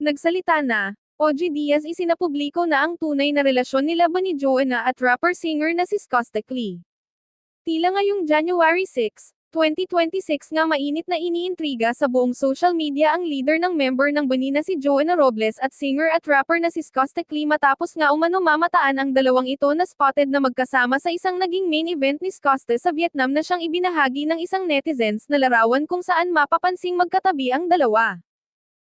Nagsalita na, OG Diaz isinapubliko na ang tunay na relasyon nila ni Joanna at rapper-singer na si Skostakli. Tila ngayong January 6, 2026 nga mainit na iniintriga sa buong social media ang leader ng member ng BANI na si Joanna Robles at singer at rapper na si Skostakli matapos nga umano mamataan ang dalawang ito na spotted na magkasama sa isang naging main event ni Skosta sa Vietnam na siyang ibinahagi ng isang netizens na larawan kung saan mapapansing magkatabi ang dalawa.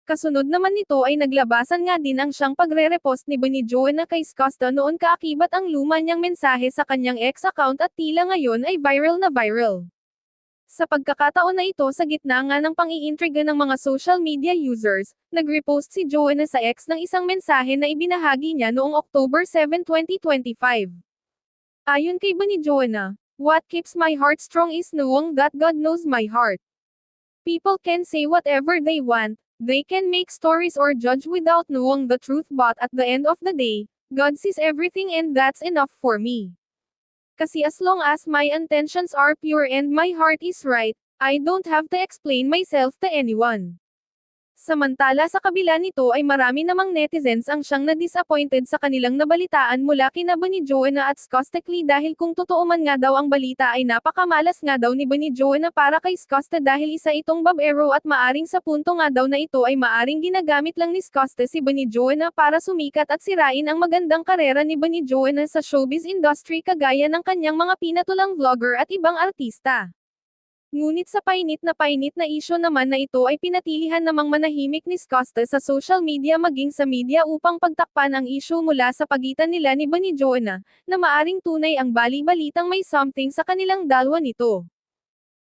Kasunod naman nito ay naglabasan nga din ang siyang pagre-repost ni BANI Joanna kay Skosta noon kaakibat ang luma niyang mensahe sa kanyang ex account at tila ngayon ay viral na viral. Sa pagkakataon na ito sa gitna nga ng pang-iintriga ng mga social media users, nag-repost si Joanna sa ex ng isang mensahe na ibinahagi niya noong October 7, 2025. Ayon kay BANI Joanna, "What keeps my heart strong is knowing that God knows my heart. People can say whatever they want. They can make stories or judge without knowing the truth, but at the end of the day, God sees everything and that's enough for me. Kasi as long as my intentions are pure and my heart is right, I don't have to explain myself to anyone." Samantala sa kabila nito ay marami namang netizens ang siyang na-disappointed sa kanilang nabalitaan mula kina BANI Joanna at Skostakli dahil kung totoo man nga daw ang balita ay napakamalas nga daw ni BANI Joanna para kay Skosta dahil isa itong babaero at maaring sa punto nga daw na ito ay maaring ginagamit lang ni Skosta si BANI Joanna para sumikat at sirain ang magandang karera ni BANI Joanna sa showbiz industry kagaya ng kanyang mga pinatulang vlogger at ibang artista. Ngunit sa painit na isyu naman na ito ay pinatilihan namang manahimik ni Skosta sa social media maging sa media upang pagtakpan ang isyu mula sa pagitan nila ni BANI Joanna, na maaring tunay ang bali-balitang may something sa kanilang dalawa nito.